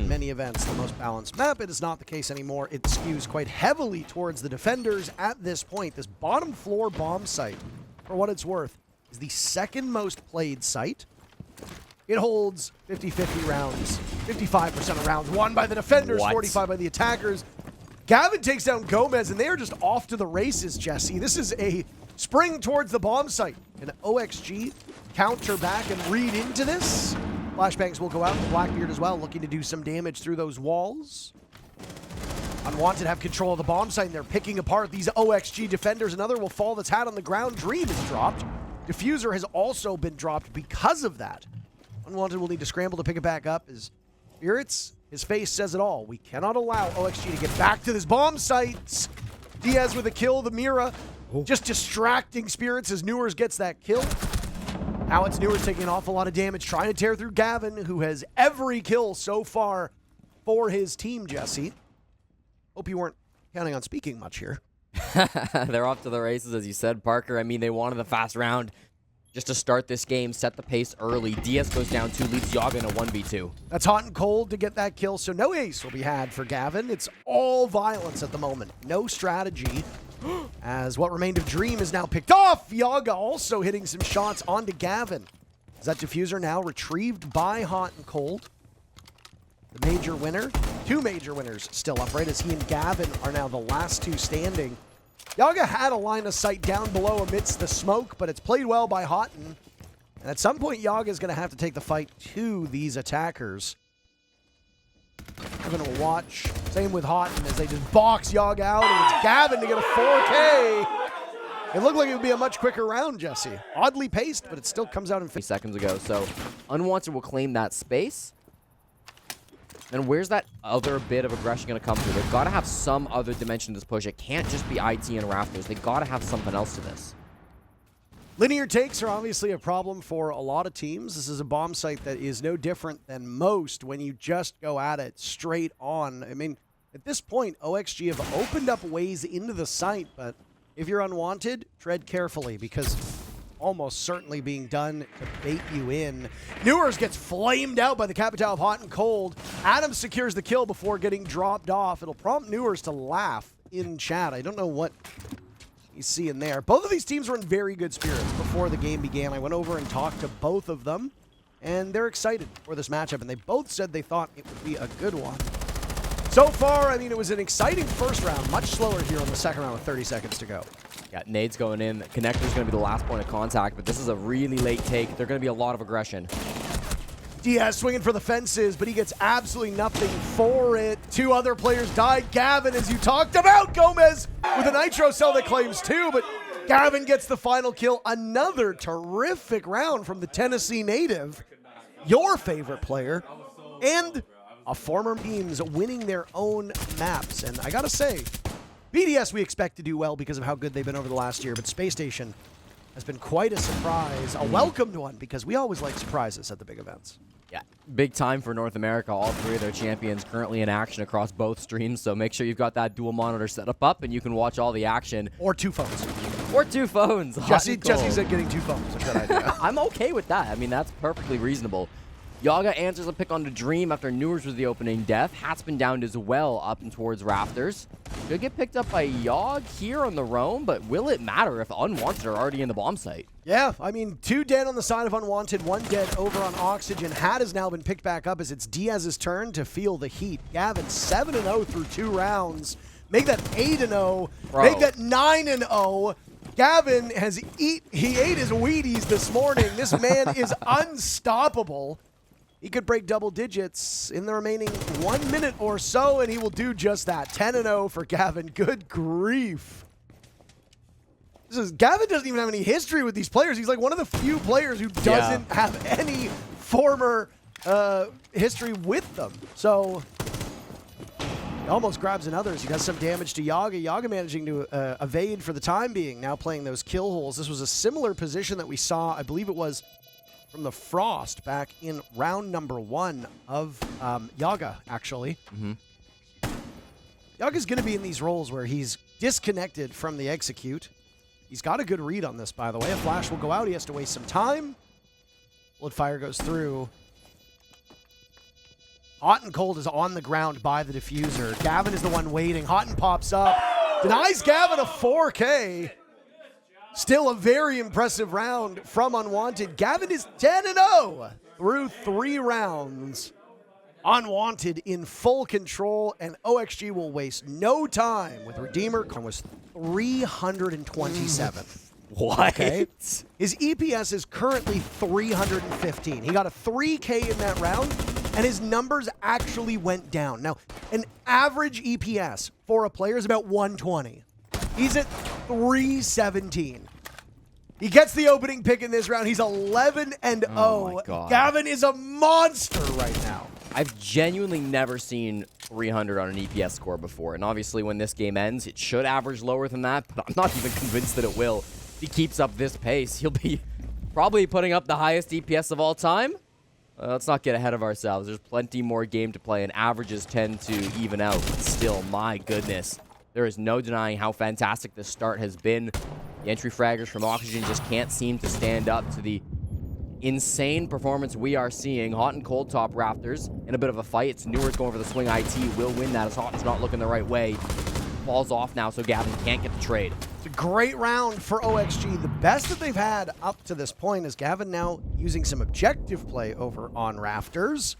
in many events, the most balanced map. It is not the case anymore. It skews quite heavily towards the defenders at this point. This bottom floor bomb site, for what it's worth, is the second most played site. It holds 50-50 rounds, 55% of rounds won by the defenders, 45 by the attackers. Gavin takes down Gomez, and they are just off to the races, Jesse. This is a spring towards the bomb site. An OXG counter back and read into this. Flashbangs will go out, and Blackbeard as well, looking to do some damage through those walls. Unwanted have control of the bomb site, and they're picking apart these OXG defenders. Another will fall that's had on the ground. Dream is dropped. Diffuser has also been dropped because of that. Unwanted will need to scramble to pick it back up. As Spirits, his face says it all. We cannot allow OXG to get back to this bomb site. Diaz with a kill, the Mira. Just distracting Spirits as Newers gets that kill. Now it's Newers taking an awful lot of damage, trying to tear through Gavin, who has every kill so far for his team, Jesse. Hope you weren't counting on speaking much here. They're off to the races, as you said, Parker. I mean, they wanted the fast round just to start this game, set the pace early. Diaz goes down 2, leads Yaga in a 1v2. That's hot and cold to get that kill, so no ace will be had for Gavin. It's all violence at the moment. No strategy, as what remained of Dream is now picked off. Yaga also hitting some shots onto Gavin. Is that Diffuser now retrieved by Hot and Cold? The major winner. 2 major winners still upright, as he and Gavin are now the last 2 standing. Yaga had a line of sight down below amidst the smoke, but it's played well by Houghton. And at some point, Yaga is going to have to take the fight to these attackers. I'm going to watch. Same with Houghton as they just box Yaga out, and it's Gavin to get a 4K. It looked like it would be a much quicker round, Jesse. Oddly paced, but it still comes out in 50 seconds ago. So Unwanted will claim that space. And where's that other bit of aggression going to come through? They've got to have some other dimension to this push. It can't just be IT and Rafters. They've got to have something else to this. Linear takes are obviously a problem for a lot of teams. This is a bomb site that is no different than most when you just go at it straight on. I mean, at this point, OXG have opened up ways into the site, but if you're Unwanted, tread carefully, because almost certainly being done to bait you in. Newers gets flamed out by the Capital of Hot and Cold. Adams secures the kill before getting dropped off. It'll prompt Newers to laugh in chat. I don't know what he's seeing there. Both of these teams were in very good spirits before the game began. I went over and talked to both of them, and they're excited for this matchup, and they both said they thought it would be a good one. So far, I mean, it was an exciting first round, much slower here on the second round with 30 seconds to go. Yeah, nades going in. Connector's going to be the last point of contact, but this is a really late take. There's going to be a lot of aggression. Diaz swinging for the fences, but he gets absolutely nothing for it. 2 other players died. Gavin, as you talked about, Gomez with a nitro cell that claims 2, but Gavin gets the final kill. Another terrific round from the Tennessee native, your favorite player, and a former teams winning their own maps. And I gotta say, BDS we expect to do well because of how good they've been over the last year, but Space Station has been quite a surprise, a welcomed one, because we always like surprises at the big events. Yeah, big time for North America. All 3 of their champions currently in action across both streams, so make sure you've got that dual monitor setup up and you can watch all the action. Or 2 phones. Or 2 phones. Jesse said getting 2 phones. That's a good idea. I'm okay with that. I mean, that's perfectly reasonable. Yaga answers a pick on the Dream after Newers was the opening death. Hat's been downed as well up and towards Rafters. Could get picked up by Yog here on the roam, but will it matter if Unwanted are already in the bomb site? Yeah, I mean, 2 dead on the side of Unwanted, 1 dead over on Oxygen. Hat has now been picked back up as it's Diaz's turn to feel the heat. Gavin 7-0 through 2 rounds. Make that 8-0. Make that 9-0. Gavin he ate his Wheaties this morning. This man is unstoppable. He could break double digits in the remaining 1 minute or so, and he will do just that. 10-0 for Gavin. Good grief. Gavin doesn't even have any history with these players. He's like one of the few players who doesn't have any former history with them. So he almost grabs another as he does some damage to Yaga. Yaga managing to evade for the time being, now playing those kill holes. This was a similar position that we saw, I believe it was from the Frost back in round number 1 of Yaga, actually. Yaga's going to be in these roles where he's disconnected from the execute. He's got a good read on this, by the way. A flash will go out. He has to waste some time. Bloodfire goes through. Hot and Cold is on the ground by the diffuser. Gavin is the one waiting. Hot and pops up. Denies Gavin a 4K. Still a very impressive round from Unwanted. Gavin is 10-0 through 3 rounds. Unwanted in full control, and OXG will waste no time with Redeemer. Was 327. What? Okay. His EPS is currently 315. He got a 3K in that round, and his numbers actually went down. Now, an average EPS for a player is about 120. He's at 317. He gets the opening pick in this round. He's 11-0. Oh my God. Gavin is a monster right now. I've genuinely never seen 300 on an EPS score before, and obviously when this game ends, it should average lower than that, but I'm not even convinced that it will. If he keeps up this pace, he'll be probably putting up the highest EPS of all time. Let's not get ahead of ourselves. There's plenty more game to play, and averages tend to even out, but still, my goodness. There is no denying how fantastic this start has been. The entry fraggers from Oxygen just can't seem to stand up to the insane performance we are seeing. Hot and Cold top Raptors in a bit of a fight. It's Newers going for the swing. IT will win that as Hot's not looking the right way. Falls off now, so Gavin can't get the trade. It's a great round for OXG. The best that they've had up to this point is Gavin now using some objective play over on Rafters.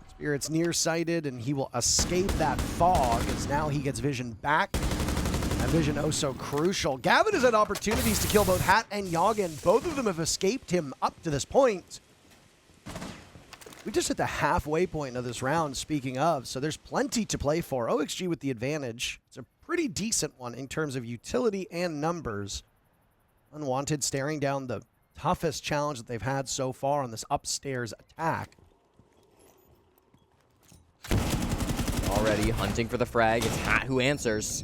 Spirit's nearsighted, and he will escape that fog as now he gets vision back. That vision oh so crucial. Gavin has had opportunities to kill both Hat and Yoggen. Both of them have escaped him up to this point. We just hit the halfway point of this round, speaking of, so there's plenty to play for. OXG with the advantage. It's a pretty decent one in terms of utility and numbers. Unwanted staring down the toughest challenge that they've had so far on this upstairs attack. Already hunting for the frag. It's Hat who answers.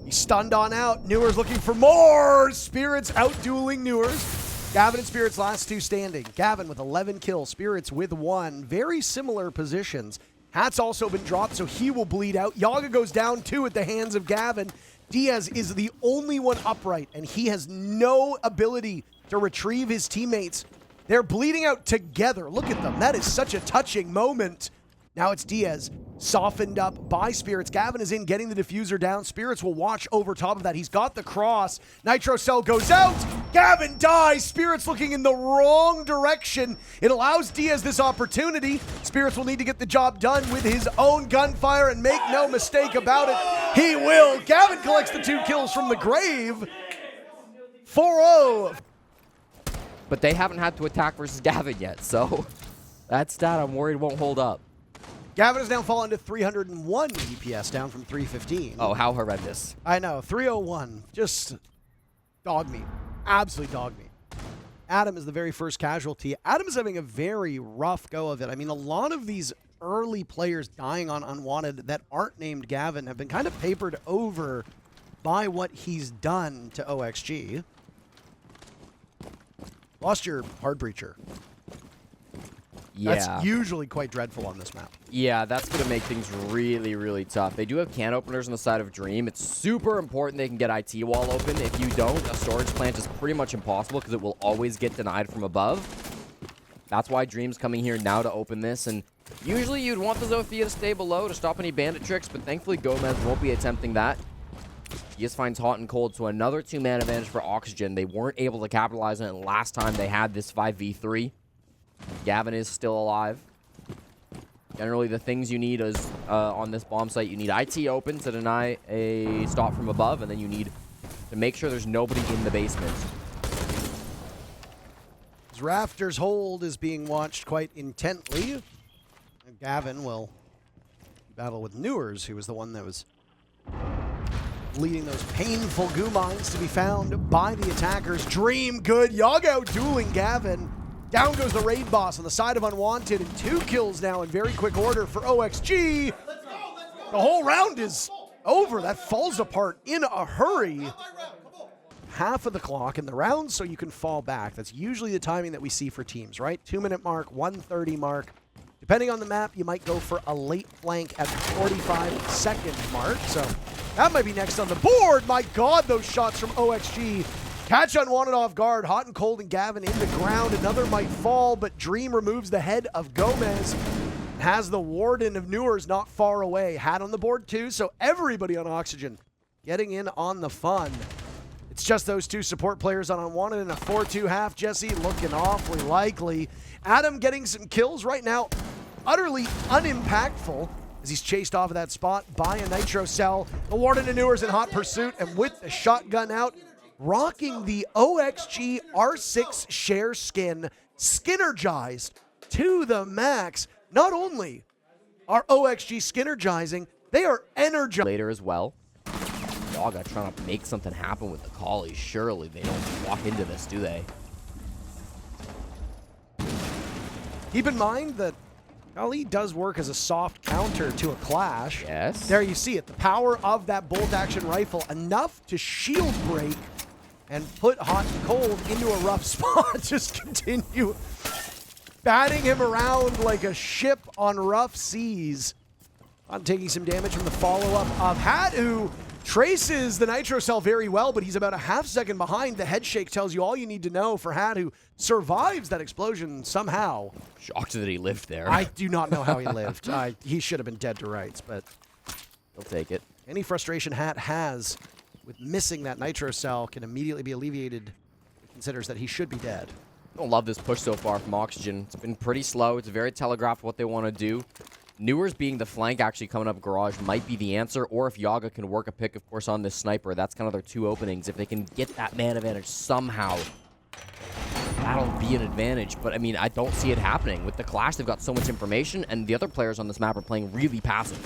He's stunned on out. Newers looking for more. Spirits out-dueling Newers. Gavin and Spirits last 2 standing. Gavin with 11 kills. Spirits with 1. Very similar positions. Hat's also been dropped, so he will bleed out. Yaga goes down 2 at the hands of Gavin. Diaz is the only one upright, and he has no ability to retrieve his teammates. They're bleeding out together. Look at them. That is such a touching moment. Now it's Diaz, softened up by Spirits. Gavin is in, getting the diffuser down. Spirits will watch over top of that. He's got the cross. Nitro Cell goes out. Gavin dies. Spirits looking in the wrong direction. It allows Diaz this opportunity. Spirits will need to get the job done with his own gunfire, and make no mistake about it, he will. Gavin collects the 2 kills from the grave. 4-0. But they haven't had to attack versus Gavin yet, so that stat I'm worried won't hold up. Gavin has now fallen to 301 EPS, down from 315. Oh, how horrendous. I know, 301. Just dog meat. Absolute dog meat. Adam is the very first casualty. Adam is having a very rough go of it. I mean, a lot of these early players dying on Unwanted that aren't named Gavin have been kind of papered over by what he's done to OXG. Lost your hard breacher. Yeah. That's usually quite dreadful on this map. Yeah, that's going to make things really, really tough. They do have can openers on the side of Dream. It's super important they can get IT wall open. If you don't, a storage plant is pretty much impossible because it will always get denied from above. That's why Dream's coming here now to open this. And usually you'd want the Zofia to stay below to stop any bandit tricks, but thankfully Gomez won't be attempting that. He just finds Hot and Cold, so another 2-man advantage for Oxygen. They weren't able to capitalize on it last time they had this 5v3. Gavin is still alive. Generally, the things you need is on this bomb site, you need IT open to deny a stop from above, and then you need to make sure there's nobody in the basement. His Rafters hold is being watched quite intently. And Gavin will battle with Newers, who was the one that was leading those painful goo mines to be found by the attackers. Dream good. Yog out dueling Gavin. Down goes the raid boss on the side of Unwanted, and 2 kills now in very quick order for OXG. The whole round is over. That falls apart in a hurry. Half of the clock in the round, so you can fall back. That's usually the timing that we see for teams, right? 2-minute mark, 1:30 mark. Depending on the map, you might go for a late flank at the 45-second mark. So that might be next on the board. My God, those shots from OXG. Catch Unwanted off guard. Hot and Cold and Gavin in the ground. Another might fall, but Dream removes the head of Gomez. has the Warden of Newers not far away. Hat on the board too, so everybody on Oxygen getting in on the fun. It's just those two support players on Unwanted in a 4-2 half. Jesse looking awfully likely. Adam getting some kills right now, utterly unimpactful as he's chased off of that spot by a Nitro Cell. The Warden of Newers in hot pursuit, and with the shotgun out, rocking the OXG R6 share skin, Skinnergized to the max. Not only are OXG Skinnergizing, they are energized. Later as well. Yaga trying to make something happen with the Collie. Surely they don't walk into this, do they? Keep in mind that Collie does work as a soft counter to a Clash. Yes. There you see it. The power of that bolt-action rifle, enough to shield break and put Hot and Cold into a rough spot. Just continue batting him around like a ship on rough seas. On taking some damage from the follow-up of Hat, who traces the Nitro Cell very well, but he's about a half second behind. The head shake tells you all you need to know for Hat, who survives that explosion somehow. Shocked that he lived there. I do not know how he lived. He should have been dead to rights, but he'll take it. Any frustration Hat has with missing that Nitro Cell can immediately be alleviated. He considers that he should be dead. Don't love this push so far from Oxygen. It's been pretty slow. It's very telegraphed what they want to do. Newers being the flank actually coming up garage might be the answer, or if Yaga can work a pick, of course, on this sniper, that's kind of their two openings. If they can get that man advantage somehow, that'll be an advantage. But, I mean, I don't see it happening. With the Clash, they've got so much information, and the other players on this map are playing really passive.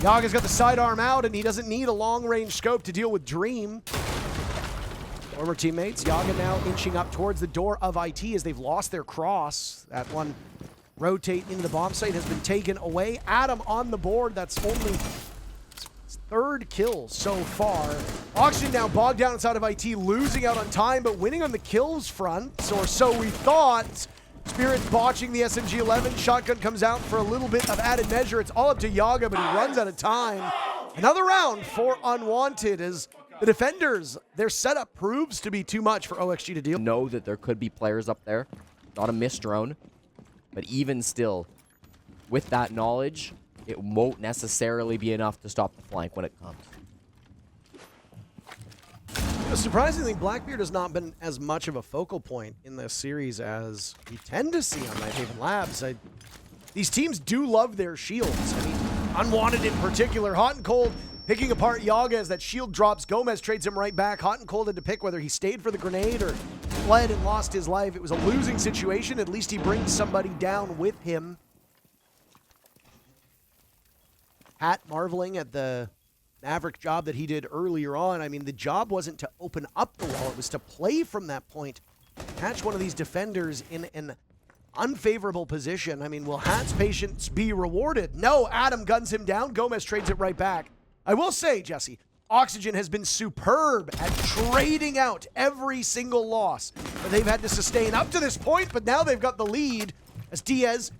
Yaga's got the sidearm out, and he doesn't need a long-range scope to deal with Dream. Former teammates, Yaga now inching up towards the door of IT as they've lost their cross. That one rotate into the bomb site has been taken away. Adam on the board. That's only his third kill so far. Oxygen now bogged down inside of IT, losing out on time, but winning on the kills front, or so we thought. Spirit's botching the SMG-11. Shotgun comes out for a little bit of added measure. It's all up to Yaga, but he runs out of time. Another round for Unwanted as the defenders, their setup proves to be too much for OXG to deal. Know that there could be players up there. Not a missed drone. But even still, with that knowledge, it won't necessarily be enough to stop the flank when it comes. Surprisingly, Blackbeard has not been as much of a focal point in this series as we tend to see on Nighthaven Labs. These teams do love their shields. I mean, Unwanted in particular, Hot and Cold picking apart Yaga as that shield drops. Gomez trades him right back. Hot and Cold had to pick whether he stayed for the grenade or fled and lost his life. It was a losing situation. At least he brings somebody down with him. Hat marveling at the Maverick job that he did earlier on. I mean, the job wasn't to open up the wall. It was to play from that point. Catch one of these defenders in an unfavorable position. I mean, will Hat's patience be rewarded? No, Adam guns him down. Gomez trades it right back. I will say, Jesse, Oxygen has been superb at trading out every single loss that they've had to sustain up to this point, but now they've got the lead as Diaz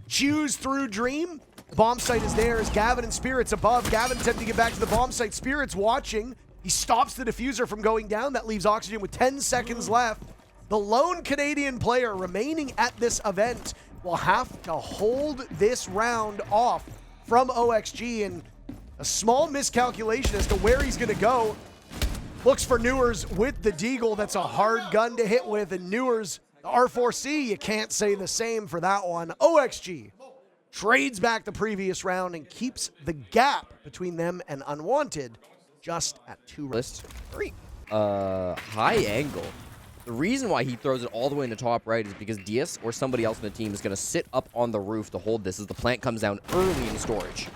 chews through Dream. The bomb site is there as Gavin and Spirit's above. Gavin attempting to get back to the bomb site. Spirit's watching. He stops the diffuser from going down. That leaves Oxygen with 10 seconds left. The lone Canadian player remaining at this event will have to hold this round off from OXG, and a small miscalculation as to where he's going to go. Looks for Newers with the Deagle. That's a hard gun to hit with, and Newers, the R4C, you can't say the same for that one. OXG trades back the previous round and keeps the gap between them and Unwanted just at 2 rounds. High angle. The reason why he throws it all the way in the top right is because Diaz or somebody else in the team is going to sit up on the roof to hold this as the plant comes down early in storage.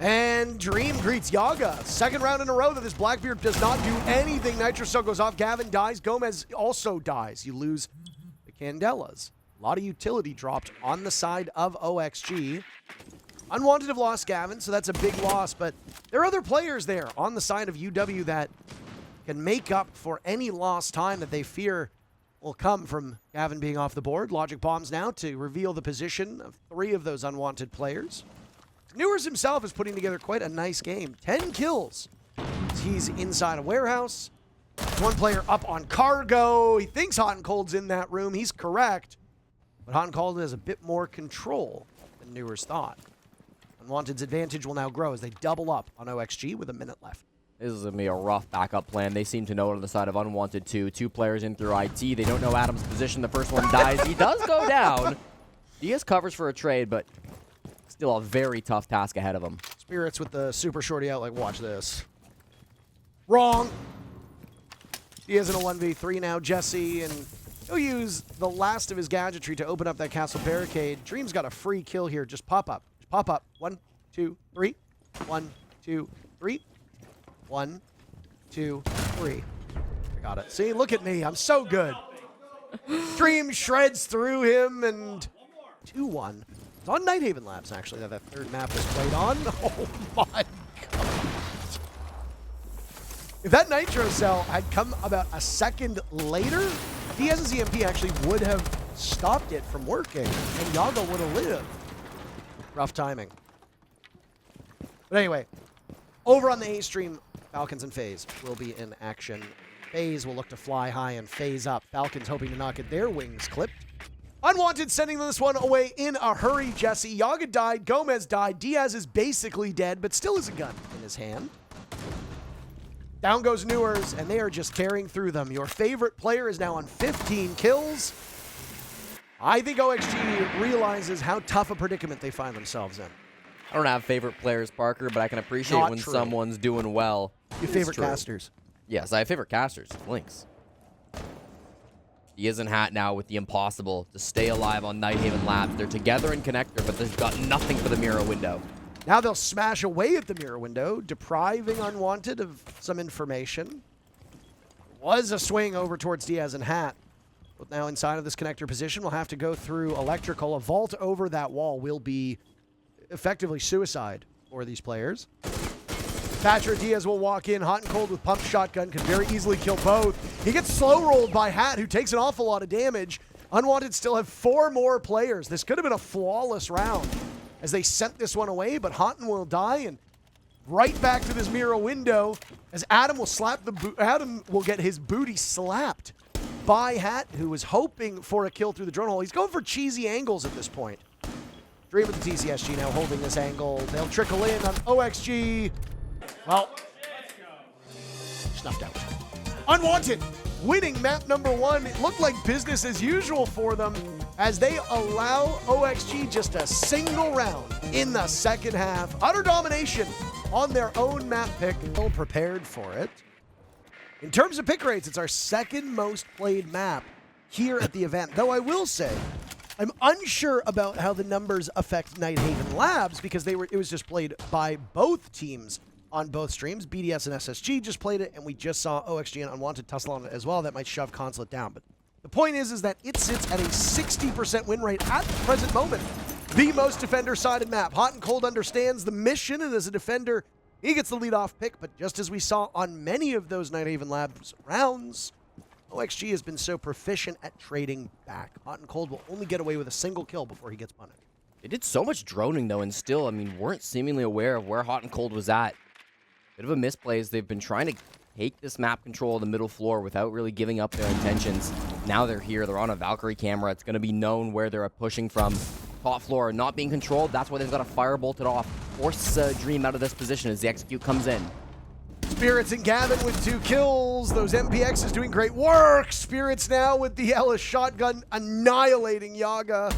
And Dream greets Yaga. Second round in a row that this Blackbeard does not do anything. Nitro Cell goes off. Gavin dies. Gomez also dies. You lose the Candelas. A lot of utility dropped on the side of OXG. Unwanted have lost Gavin, so that's a big loss, but there are other players there on the side of UW that can make up for any lost time that they fear will come from Gavin being off the board. Logic bombs now to reveal the position of 3 of those Unwanted players. Newers himself is putting together quite a nice game. 10 kills. He's inside a warehouse. One player up on cargo. He thinks Hot and Cold's in that room. He's correct. But Hot and Cold has a bit more control than Newers thought. Unwanted's advantage will now grow as they double up on OXG with a minute left. This is going to be a rough backup plan. They seem to know it on the side of Unwanted, too. 2 players in through IT. They don't know Adam's position. The first one dies. He does go down. Diaz covers for a trade, but still a very tough task ahead of him. Spirits with the super shorty out, like, watch this. Wrong. Diaz in a 1v3 now. Jesse, and he'll use the last of his gadgetry to open up that castle barricade. Dream's got a free kill here. Just pop up. Just pop up. 1, 2, 3. 1, 2, 3. 1, 2, 3. I got it. See, look at me. I'm so good. Dream shreds through him, and 2-1. It's on Nighthaven Labs, actually, that third map was played on. Oh, my God. If that Nitro Cell had come about a second later, Diaz's EMP actually would have stopped it from working, and Yaga would have lived. Rough timing. But anyway, over on the A stream, Falcons and FaZe will be in action. FaZe will look to fly high and phase up. Falcons hoping to not get their wings clipped. Unwanted sending this one away in a hurry, Jesse. Yaga died, Gomez died, Diaz is basically dead, but still has a gun in his hand. Down goes Newers, and they are just carrying through them. Your favorite player is now on 15 kills. I think OXG realizes how tough a predicament they find themselves in. I don't have favorite players, Parker, but I can appreciate when someone's doing well. Your favorite casters? Yes, I have favorite casters. Lynx. He is in Hat now with the impossible to stay alive on Nighthaven Labs. They're together in connector, but they've got nothing for the mirror window. Now they'll smash away at the mirror window, depriving Unwanted of some information. Was a swing over towards Diaz and Hat. But now inside of this connector position, we'll have to go through electrical. A vault over that wall will be effectively suicide for these players. Thatcher Diaz will walk in, hot and cold with pump shotgun, can very easily kill both. He gets slow rolled by Hat, who takes an awful lot of damage. Unwanted still have 4 more players. This could have been a flawless round as they sent this one away, but Houghton will die, and right back to this mirror window as Adam will slap the Adam will get his booty slapped by Hat, who was hoping for a kill through the drone hole. He's going for cheesy angles at this point. Dream with the TCSG now holding this angle. They'll trickle in on OXG. Well, snuffed out. Unwanted winning map number 1. It looked like business as usual for them as they allow OXG just a single round in the second half. Utter domination on their own map pick. Well prepared for it. In terms of pick rates, it's our second most played map here at the event. Though I will say, I'm unsure about how the numbers affect Nighthaven Labs because it was just played by both teams on both streams. BDS and SSG just played it, and we just saw OXG and Unwanted tussle on it as well. That might shove Consulate down. But the point is that it sits at a 60% win rate at the present moment. The most defender-sided map. Hot and Cold understands the mission, and as a defender, he gets the lead-off pick. But just as we saw on many of those Nighthaven Labs rounds, OXG has been so proficient at trading back. Hot and Cold will only get away with a single kill before he gets punished. They did so much droning, though, and still, I mean, weren't seemingly aware of where Hot and Cold was at. Bit of a misplay as they've been trying to take this map control of the middle floor without really giving up their intentions. Now they're here. They're on a Valkyrie camera. It's going to be known where they're pushing from. Top floor not being controlled. That's why they've got to firebolt it off. Force Dream out of this position as the execute comes in. Spirits and Gavin with 2 kills. Those MPXs doing great work. Spirits now with the Ellis shotgun annihilating Yaga.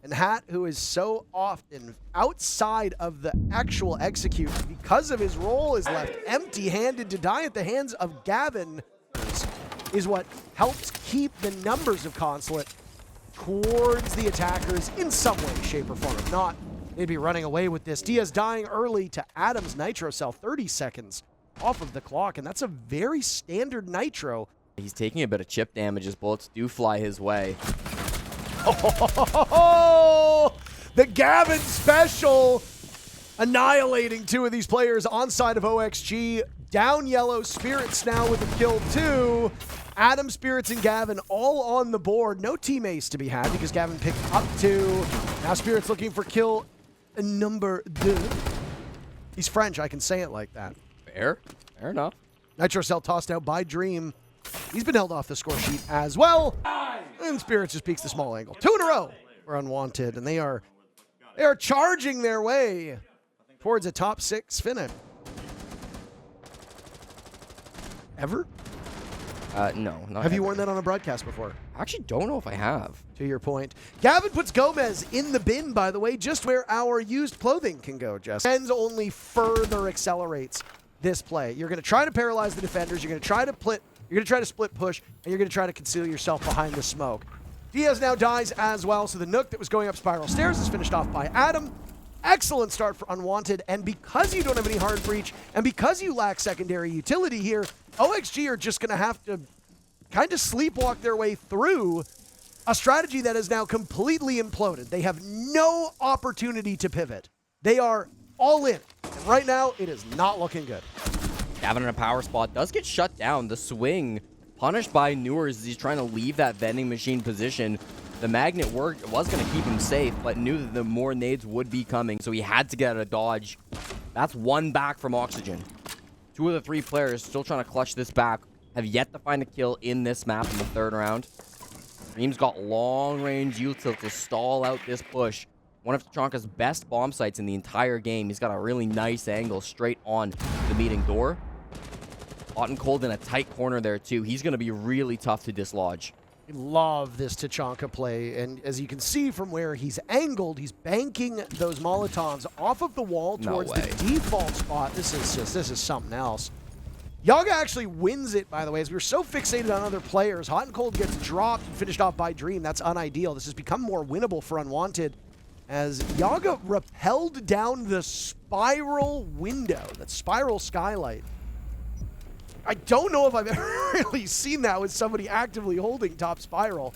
And Hat, who is so often outside of the actual execute because of his role, is left empty-handed to die at the hands of Gavin, is what helps keep the numbers of Consulate towards the attackers in some way, shape, or form. If not, they'd be running away with this. Diaz dying early to Adam's Nitro Cell, 30 seconds off of the clock, and that's a very standard Nitro. He's taking a bit of chip damage as bullets do fly his way. Oh, the Gavin special annihilating 2 of these players on side of OXG. Down yellow, Spirits now with a kill 2. Adam, Spirits, and Gavin all on the board. No team ace to be had because Gavin picked up 2. Now Spirits looking for kill number 2. He's French, I can say it like that. Fair enough. Nitro Cell tossed out by Dream. He's been held off the score sheet as well. And Spirits just peeks the small angle. 2 in a row for Unwanted, and they are charging their way towards a top 6 finish. Ever? No. Not Have you ever. worn that on a broadcast before? I actually don't know if I have. To your point. Gavin puts Gomez in the bin, by the way, just where our used clothing can go, Jess. Sens only further accelerates this play. You're going to try to paralyze the defenders. You're going to try to split push, and you're going to try to conceal yourself behind the smoke. Diaz now dies as well, so the Nook that was going up spiral stairs is finished off by Adam. Excellent start for Unwanted, and because you don't have any hard breach, and because you lack secondary utility here, OXG are just going to have to kind of sleepwalk their way through a strategy that is now completely imploded. They have no opportunity to pivot. They are all in, and right now, it is not looking good. Gavin in a power spot does get shut down. The swing punished by Newers as he's trying to leave that vending machine position. The magnet was going to keep him safe, but knew that the more nades would be coming, so he had to get out of dodge. That's one back from Oxygen. 2 of the 3 players still trying to clutch this back. Have yet to find a kill in this map in the 3rd round. Dream's got long-range util to stall out this push. One of Tachanka's best bomb sites in the entire game. He's got a really nice angle straight on the meeting door. Hot and Cold in a tight corner there, too. He's going to be really tough to dislodge. I love this Tachanka play, and as you can see from where he's angled, he's banking those Molotovs off of the wall towards the default spot. This is something else. Yaga actually wins it, by the way, as we were so fixated on other players. Hot and Cold gets dropped and finished off by Dream. That's unideal. This has become more winnable for Unwanted as Yaga rappelled down the spiral window, that spiral skylight. I don't know if I've ever really seen that with somebody actively holding top spiral.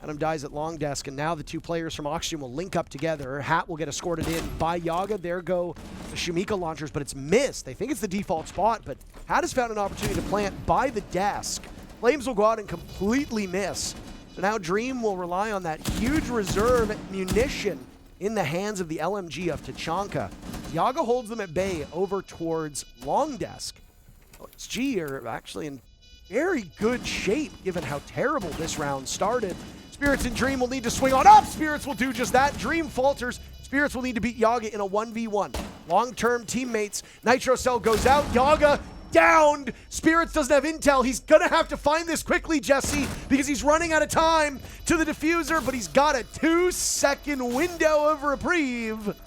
Adam dies at long desk, and now the 2 players from Oxygen will link up together. Hat will get escorted in by Yaga. There go the Shumika launchers, but it's missed. They think it's the default spot, but Hat has found an opportunity to plant by the desk. Flames will go out and completely miss. So now Dream will rely on that huge reserve munition in the hands of the LMG of Tachanka. Yaga holds them at bay over towards long desk. OXG are actually in very good shape given how terrible this round started. Spirits and Dream will need to swing on up. Spirits will do just that. Dream falters. Spirits will need to beat Yaga in a 1v1. Long-term teammates. Nitro Cell goes out. Yaga downed. Spirits doesn't have intel. He's going to have to find this quickly, Jesse, because he's running out of time to the diffuser, but he's got a 2-second window of reprieve.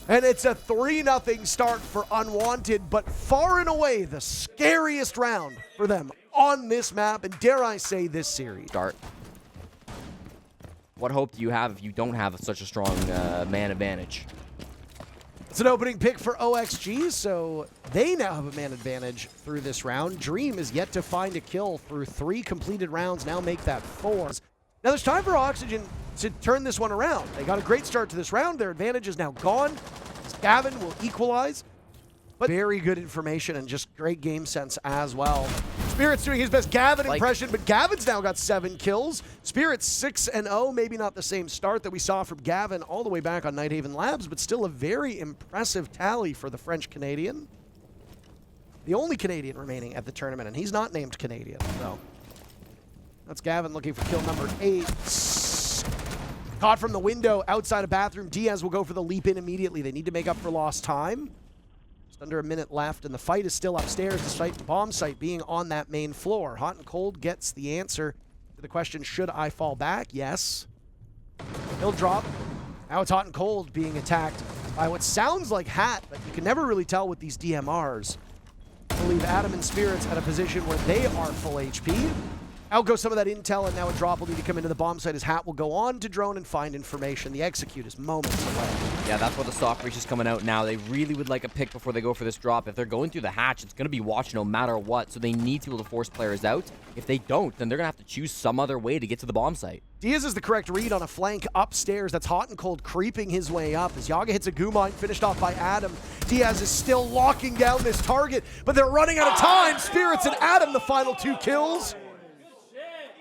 And it's a 3-0 start for Unwanted, but far and away the scariest round for them on this map, and dare I say this series. Start. What hope do you have if you don't have such a strong man advantage? It's an opening pick for OXG, so they now have a man advantage through this round. Dream is yet to find a kill through 3 completed rounds, now make that 4. Now there's time for Oxygen to turn this one around. They got a great start to this round. Their advantage is now gone. Gavin will equalize, but very good information and just great game sense as well. Spirit's doing his best Gavin impression, but Gavin's now got 7 kills. Spirit's 6-0, maybe not the same start that we saw from Gavin all the way back on Nighthaven Labs, but still a very impressive tally for the French-Canadian. The only Canadian remaining at the tournament, and he's not named Canadian, so. That's Gavin looking for kill number 8. Caught from the window outside a bathroom. Diaz will go for the leap in immediately. They need to make up for lost time. Just under a minute left, and the fight is still upstairs despite the bomb site being on that main floor. Hot and Cold gets the answer to the question, should I fall back? Yes. He'll drop. Now it's Hot and Cold being attacked by what sounds like Hat, but you can never really tell with these DMRs. We'll leave Adam and Spirits at a position where they are full HP. Out goes some of that intel, and now a drop will need to come into the bomb site as Hat will go on to drone and find information. The execute is moments away. Yeah, that's where the soft breach is coming out now. They really would like a pick before they go for this drop. If they're going through the hatch, it's going to be watched no matter what, so they need to be able to force players out. If they don't, then they're going to have to choose some other way to get to the bomb site. Diaz is the correct read on a flank upstairs. That's Hot and Cold creeping his way up as Yaga hits a goo mine, finished off by Adam. Diaz is still locking down this target, but they're running out of time. Spirits and Adam, the final 2 kills.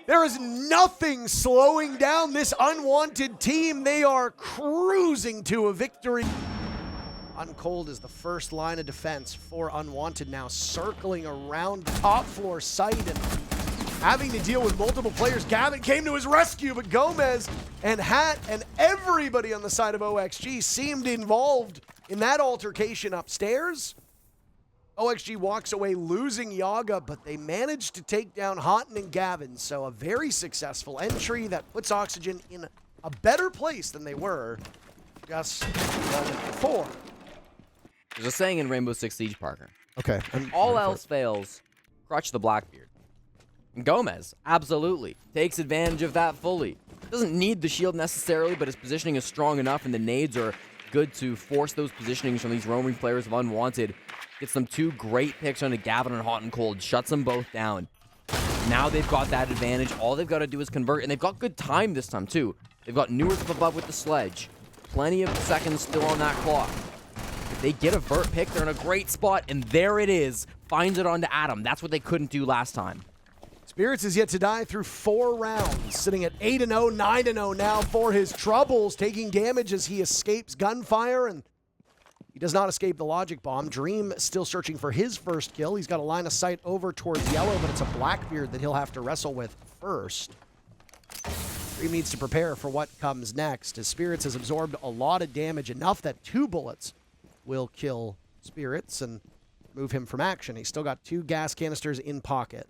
There is nothing slowing down this Unwanted team. They are cruising to a victory. Uncold is the first line of defense for Unwanted now, circling around the top floor site, and having to deal with multiple players. Gavin came to his rescue, but Gomez and Hat and everybody on the side of OXG seemed involved in that altercation upstairs. OXG walks away losing Yaga, but they managed to take down Houghton and Gavin, so a very successful entry that puts Oxygen in a better place than they were just before. There's a saying in Rainbow Six Siege, Parker. Okay. All else fails, crutch the Blackbeard. And Gomez, absolutely, takes advantage of that fully. Doesn't need the shield necessarily, but his positioning is strong enough, and the nades are good to force those positionings from these roaming players of Unwanted. Gets them 2 great picks onto Gavin and Hot and Cold, shuts them both down. Now they've got that advantage. All they've got to do is convert, and they've got good time this time, too. They've got Newers up above with the sledge. Plenty of seconds still on that clock. If they get a vert pick, they're in a great spot, and there it is. Finds it onto Adam. That's what they couldn't do last time. Spirits is yet to die through 4 rounds, sitting at 8-0, 9-0 now for his troubles, taking damage as he escapes gunfire, and he does not escape the logic bomb. Dream still searching for his first kill. He's got a line of sight over towards Yellow, but it's a Blackbeard that he'll have to wrestle with first. Dream needs to prepare for what comes next, as Spirits has absorbed a lot of damage, enough that 2 bullets will kill Spirits and move him from action. He's still got 2 gas canisters in pocket.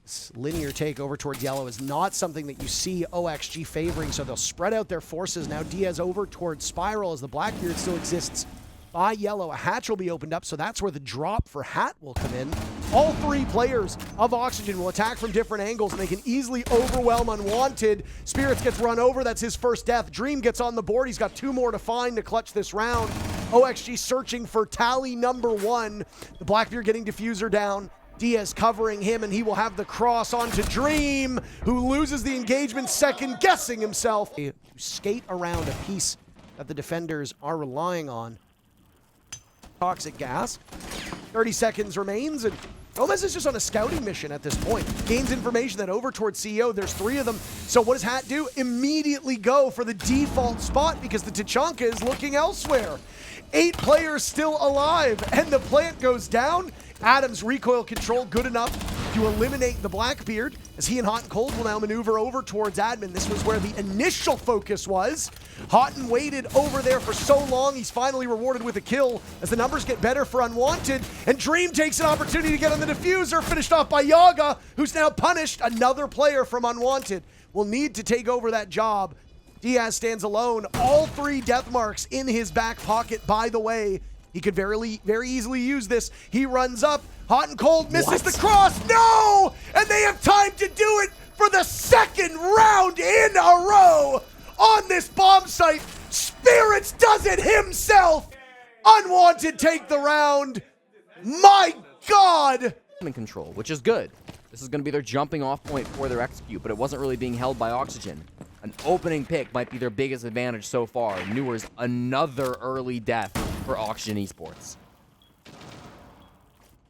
This linear take over towards Yellow is not something that you see OXG favoring, so they'll spread out their forces. Now Diaz over towards Spiral as the Blackbeard still exists by Yellow. A hatch will be opened up, so that's where the drop for Hat will come in. All 3 players of Oxygen will attack from different angles, and they can easily overwhelm Unwanted. Spirits gets run over. That's his first death. Dream gets on the board. He's got 2 more to find to clutch this round. OXG searching for tally number 1. The Blackbeard getting Diffuser down. Diaz covering him, and he will have the cross onto Dream, who loses the engagement, second-guessing himself. To skate around a piece that the defenders are relying on. Toxic gas. 30 seconds remains, and Gomez is just on a scouting mission at this point. Gains information that over towards CEO, there's 3 of them. So what does Hat do? Immediately go for the default spot because the Tachanka is looking elsewhere. 8 players still alive, and the plant goes down. Adam's recoil control good enough to eliminate the Blackbeard, as he and Hot and Cold will now maneuver over towards Admin. This was where the initial focus was. Houghton waited over there for so long, he's finally rewarded with a kill as the numbers get better for Unwanted, and Dream takes an opportunity to get on the diffuser, finished off by Yaga, who's now punished. Another player from Unwanted will need to take over that job. Diaz stands alone, all 3 death marks in his back pocket, by the way. He could very easily use this. He runs up. Hot and Cold misses the cross. No! And they have time to do it for the 2nd round in a row on this bomb site. Spirits does it himself. Unwanted take the round. My God! In control, which is good. This is going to be their jumping off point for their execute, but it wasn't really being held by Oxygen. An opening pick might be their biggest advantage so far. Newers, another early death for Oxygen Esports.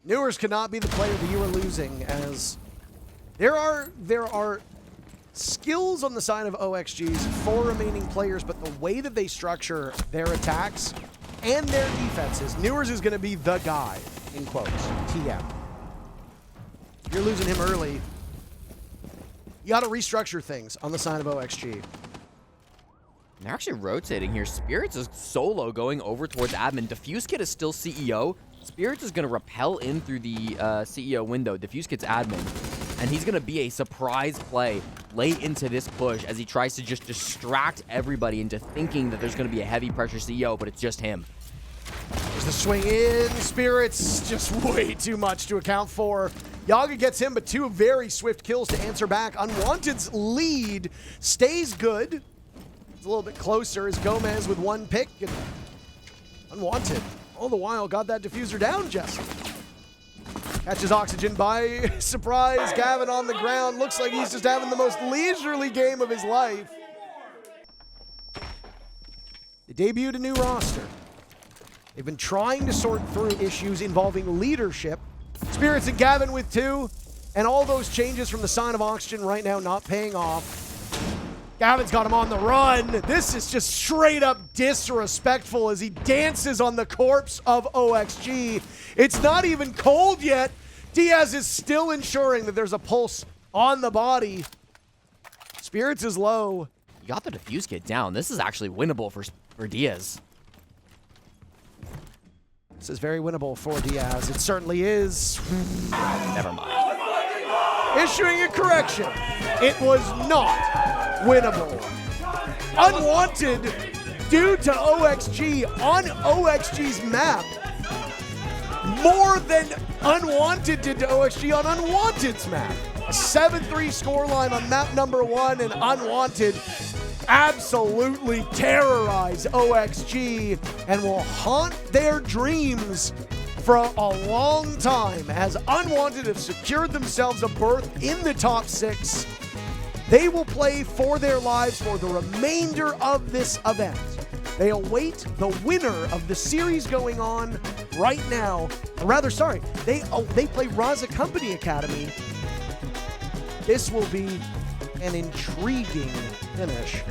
Newers cannot be the player that you are losing, as there are skills on the side of OXG's 4 remaining players, but the way that they structure their attacks and their defenses, Newers is going to be the guy, in quotes, TM. If you're losing him early, you got to restructure things on the side of OXG. They're actually rotating here. Spirits is solo going over towards Admin. Diffuse Kit is still CEO. Spirits is going to rappel in through the CEO window. Diffuse Kit's Admin. And he's going to be a surprise play late into this push as he tries to just distract everybody into thinking that there's going to be a heavy pressure CEO, but it's just him. There's the swing in. Spirits just way too much to account for. Yaga gets him, but 2 very swift kills to answer back. Unwanted's lead stays good. It's a little bit closer as Gomez with 1 pick. And Unwanted, all the while, got that diffuser down, Jesse. Catches Oxygen by surprise. Gavin on the ground. Looks like he's just having the most leisurely game of his life. They debuted a new roster. They've been trying to sort through issues involving leadership. Spirits and Gavin with 2, and all those changes from the side of Oxygen right now not paying off. Gavin's got him on the run. This is just straight up disrespectful as he dances on the corpse of OXG. It's not even cold yet. Diaz is still ensuring that there's a pulse on the body. Spirits is low. You got the defuse kit down. This is actually winnable for Diaz. This is very winnable for Diaz. It certainly is. Never mind. Issuing a correction. It was not winnable. Unwanted due to OXG on OXG's map. More than Unwanted did to OXG on Unwanted's map. A 7-3 scoreline on map number 1, and Unwanted absolutely terrorize OXG and will haunt their dreams for a long time, as Unwanted have secured themselves a berth in the top 6. They will play for their lives for the remainder of this event. They await the winner of the series going on right now. Or rather, sorry, they play Raza Company Academy. This will be an intriguing finish